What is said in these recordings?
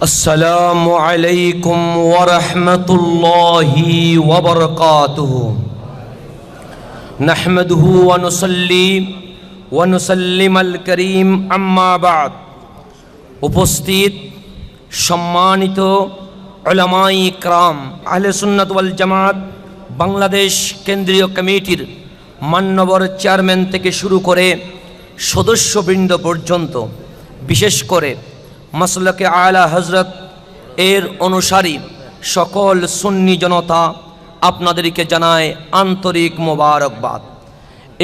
अस्सलामु अलैकुम वरहमतुल्लाहि वबरकातुहु नहमदुहु व नुसल्ली व नुसल्लिमुल करीम अम्मा बाद। उपस्थित सम्मानित उलमाए इकराम, आहले सुन्नत वल जमात बांग्लादेश केंद्रीय कमिटिर मान्यवर चेयरमैन থেকে শুরু করে সদস্যবৃন্দ পর্যন্ত, বিশেষ করে মাসলাকে আলা হযরত এর অনুসারী সকল সুন্নি জনতা, আপনাদেরকে জানায় আন্তরিক মোবারকবাদ।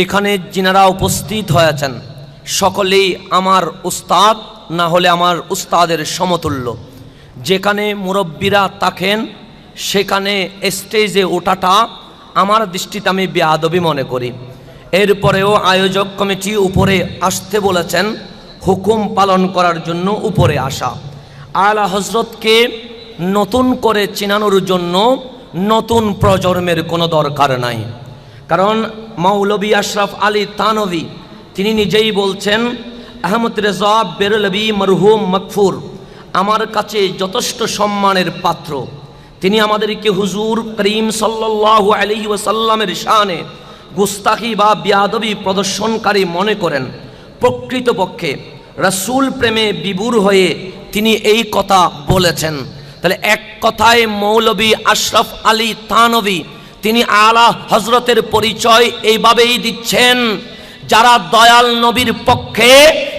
এখানে যিনারা উপস্থিত হয়েছেন সকলেই আমার উস্তাদ, না হলে আমার উস্তাদের সমতুল্য। যেখানে মুরব্বীরা থাকেন সেখানে স্টেজে ওঠাটা আমার দৃষ্টিতে আমি বেয়াদবি মনে করি। এরপরেও আয়োজক কমিটি উপরে আসতে বলেছেন, হুকুম পালন করার জন্য উপরে আসা। আলা হযরতকে নতুন করে চিনানোর জন্য নতুন প্রজন্মের কোনো দরকার নাই। কারণ মৌলভী আশরাফ আলী থানভী তিনি নিজেই বলছেন, আহমদ রেজা বেরলভী মরহুম মকফুর আমার কাছে যথেষ্ট সম্মানের পাত্র। তিনি আমাদেরকে হুজুর করিম সাল্লাল্লাহু আলাইহি ওয়াসাল্লামের শানে গুস্তাখি বা বেয়াদবি প্রদর্শনকারী মনে করেন। প্রকৃতপক্ষে রাসূল প্রেমে বিভোর হয়ে তিনি এই কথা বলেছেন। তাহলে এক কথায় মৌলভী আশরাফ আলী থানভী তিনি আলা হযরতের পরিচয় এইভাবেই দিচ্ছেন, যারা দয়াল নবীর পক্ষে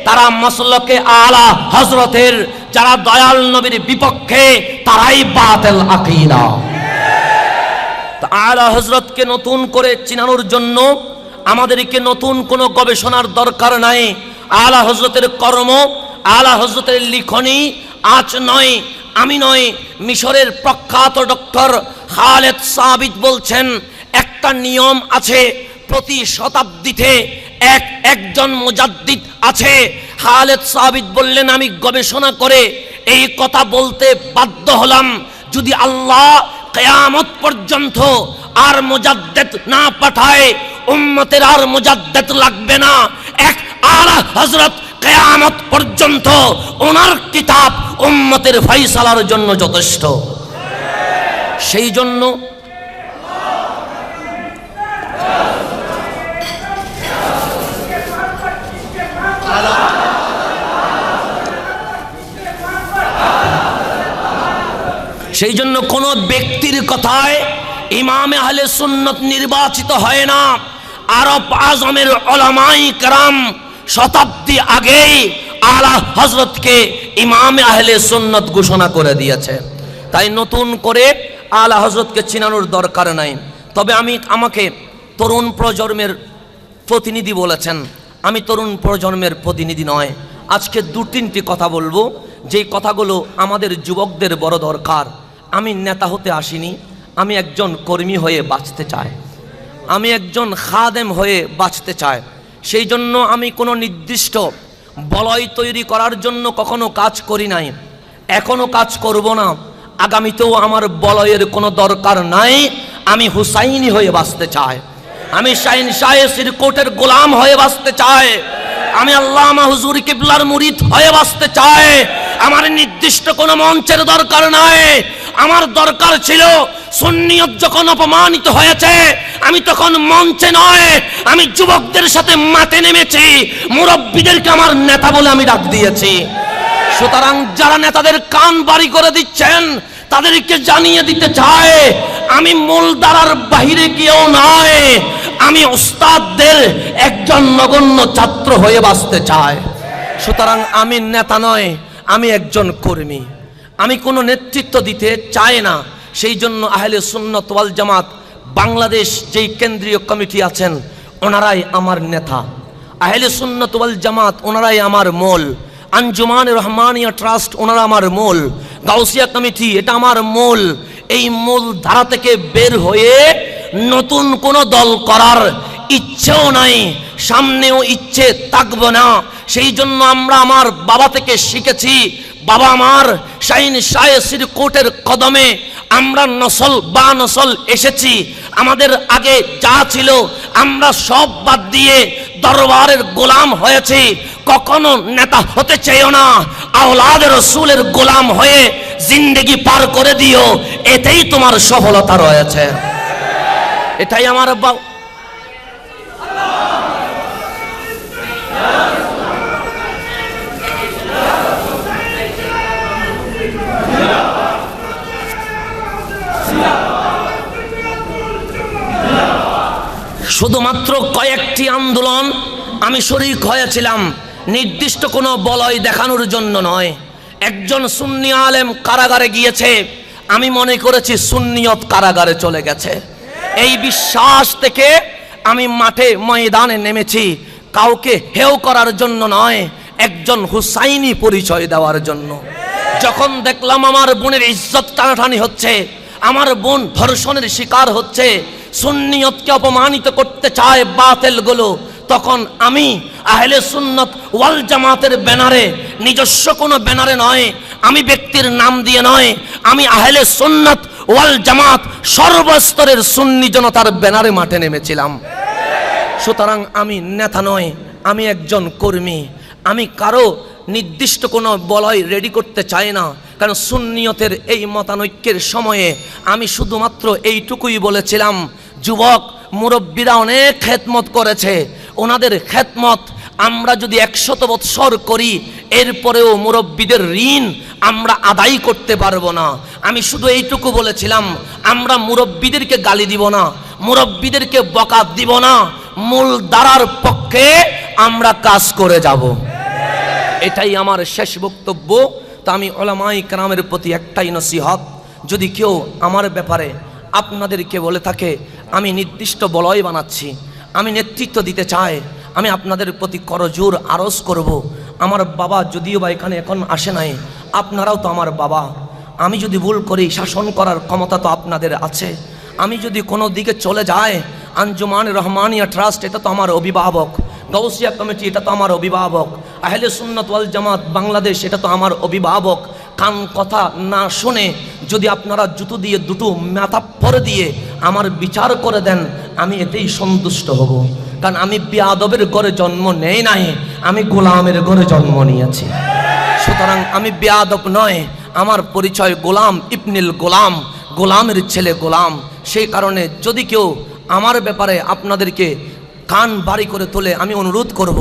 তারা মাসলকে আলা হযরতের, যারা দয়াল নবীর বিপক্ষে তারাই বাতিল আকীদা। তো আলা হযরতকে নতুন করে চিনানোর জন্য আমাদেরকে নতুন কোনো গবেষণার দরকার নাই। আলা হযরতের কর্ম, আলা হযরতের লিখনী আজ নয়, আমি নয়, মিশরের প্রখ্যাত ডক্টর খালেদ সাবিত বলছেন, একটা নিয়ম আছে, প্রতি শতাব্দীতে একজন মুজাদ্দিদ আছে। খালেদ সাবিত বললেন, আমি গবেষণা করে এই কথা বলতে বাধ্য হলাম, যদি আল্লাহ কিয়ামত পর্যন্ত আর মুজাদ্দিদ না পাঠায়, উম্মতের আর মুজাদ্দিদ লাগবে না। এক আলা হযরত কিয়ামত পর্যন্ত ওনার কিতাব উম্মতের ফয়সালার জন্য যথেষ্ট। সেই জন্য কোন ব্যক্তির কথায় ইমামে আহলে সুন্নাত নির্বাচিত হয় না। আরব আজমের উলামায়ে কেরাম শতাব্দী আগেই আলা হযরতকে ইমামে আহলে সুন্নাত ঘোষণা করে দিয়েছে। তাই নতুন করে আলা হযরতকে চিনানোর দরকার নাই। তবে আমাকে তরুণ প্রজন্মের প্রতিনিধি বলেছেন, আমি তরুণ প্রজন্মের প্রতিনিধি নয়। আজকে দু তিনটি কথা বলবো, যেই কথাগুলো আমাদের যুবকদের বড় দরকার। আমি নেতা হতে আসিনি, আমি একজন কর্মী হয়ে বাঁচতে চাই, আমি একজন খাদেম হয়ে বাঁচতে চাই। সেই জন্য আমি কোনো নির্দিষ্ট বলয় তৈরি করার জন্য কখনো কাজ করি নাই, এখনো কাজ করব না, আগামীতেও আমার বলয়ের কোনো দরকার নাই। আমি হুসাইনি হয়ে বাঁচতে চাই, আমি শাহিন শাহের কোটের গোলাম হয়ে বাঁচতে চাই, আমি আল্লামা হুজুর কিবলার মুরিদ হয়ে বাঁচতে চাই। আমার নির্দিষ্ট কোনো মঞ্চের দরকার নাই। আমার দরকার ছিল, সুন্নিয়ত যখন অপমানিত হয়েছে আমি তখন মঞ্চে নয়, আমি যুবকদের সাথে মাঠে নেমেছি, মুরব্বীদেরকে আমার নেতা বলে আমি ডাক দিয়েছি। সুতরাং যারা নেতাদের কান বাড়ি করে দিচ্ছেন তাদেরকে জানিয়ে দিতে চাই, আমি মূলধারার বাহিরে গিয়েও নয়, আমি উস্তাদদের একজন নগণ্য ছাত্র হয়ে বাঁচতে চাই। সুতরাং আমি নেতা নয়, আমি একজন কর্মী, আমি কোনো নেতৃত্ব দিতে চাই না। সেই জন্য আহলে সুন্নাত ওয়াল জামাত বাংলাদেশ যেই কেন্দ্রীয় কমিটি আছেন ওনারাই আমার নেতা। আহলে সুন্নাত ওয়াল জামাত ওনারাই আমার মূল। আঞ্জুমান রহমানিয়া ট্রাস্ট ওনারা আমার মূল। গাউসিয়া কমিটি এটা আমার মূল। এই মূল ধারা থেকে বের হয়ে নতুন কোনো দল করার ইচ্ছেও নাই, সামনেও ইচ্ছে থাকবে না। সেই জন্য আমরা আমার বাবা থেকে শিখেছি, বাবা আমার শাহিন শাহের কোটের কদমে আমরা নসল বা নসল এসেছি। আমাদের আগে যা ছিল আমরা সব বাদ দিয়ে দরবারের গোলাম হয়েছি। কখনো নেতা হতে চাইও না, আওলাদ রাসূলের গোলাম হয়ে জিন্দেগি পার করে দিও, এতেই তোমার সফলতা রয়েছে। এটাই আমার শুধুমাত্র কয়েকটি আন্দোলন আমি শরীক হয়েছিলাম, নির্দিষ্ট কোনো বলয় দেখানোর জন্য নয়। একজন সুন্নি আলেম কারাগারে গিয়েছে, আমি মনে করেছি সুন্নিয়ত কারাগারে চলে গেছে। এই বিশ্বাস থেকে আমি মাঠে ময়দানে নেমেছি, কাউকে হেয় করার জন্য নয়, একজন হুসাইনি পরিচয় দেওয়ার জন্য। যখন দেখলাম আমার বোনের ইজ্জত টানাটানি হচ্ছে, আমার বোন ধর্ষণের শিকার হচ্ছে, সুন্নিয়তকে অপমানিত করতে চায় বাতিলগুলো, তখন আমি আহলে সুন্নাত ওয়াল জামাতের ব্যানারে, নিজস্ব কোনো ব্যানারে নয়, আমি ব্যক্তির নাম দিয়ে নয়, আমি আহলে সুন্নাত ওয়াল জামাত সর্বস্তরের সুন্নি জনতার ব্যানারে মাঠে নেমেছিলাম। সুতরাং আমি নেতা নয়, আমি একজন কর্মী। আমি কারো নির্দিষ্ট কোনো বলয় রেডি করতে চাই না, কারণ সুন্নিয়তের এই মতানৈক্যের সময়ে আমি শুধুমাত্র এইটুকুই বলেছিলাম, যুবক মুরব্বীরা অনেক খেদমত করেছে, ওনাদের খেদমত আমরা যদি 100 বৎসর করি, এরপরেও মুরব্বীদের ঋণ আমরা আদায় করতে পারবো না। আমি শুধু এইটুকু বলেছিলাম, আমরা মুরব্বীদেরকে গালি দিব না, মুরব্বীদেরকে বকা দিব না, মূল ধারার পক্ষে আমরা কাজ করে যাব। এটাই আমার শেষ বক্তব্য। তা আমি উলামায়ে কেরামের প্রতি একটাই নসিহত, যদি কেউ আমার ব্যাপারে আপনাদেরকে বলে থাকে আমি নির্দিষ্ট বলয় বানাচ্ছি, আমি নেতৃত্ব দিতে চাই, আমি আপনাদের প্রতি করজোর আরজ করব। আমার বাবা যদিও বা এখানে এখন আসে নাই, আপনারাও তো আমার বাবা। আমি যদি ভুল করি, শাসন করার ক্ষমতা তো আপনাদের আছে। আমি যদি কোনো দিকে চলে যাই, আঞ্জুমান রহমানিয়া ট্রাস্ট এটা তো আমার অভিভাবক, গাউসিয়া কমিটি এটা তো আমার অভিভাবক, আহলে সুন্নাত ওয়াল জামাত বাংলাদেশ এটা তো আমার অভিভাবক। কান কথা না শুনে যদি আপনারা জুতো দিয়ে দুটো মাথা পরে দিয়ে আমার বিচার করে দেন, আমি এতেই সন্তুষ্ট হব। কারণ আমি বেয়াদবের ঘরে জন্ম নেই নাই, আমি গোলামের ঘরে জন্ম নিয়েছি। সুতরাং আমি বেয়াদব নয়, আমার পরিচয় গোলাম ইবনুল গোলাম, গোলামের ছেলে গোলাম। সেই কারণে যদি কেউ আমার ব্যাপারে আপনাদেরকে কান বাড়ি করে তোলে, আমি অনুরোধ করব,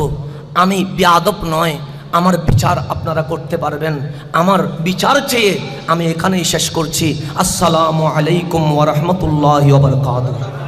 আমি বেয়াদব নয়, আমার বিচার আপনারা করতে পারবেন। আমার বিচার চেয়ে আমি এখানেই শেষ করছি। আসসালামু আলাইকুম ওয়া রাহমাতুল্লাহি ওয়া বারাকাতুহু।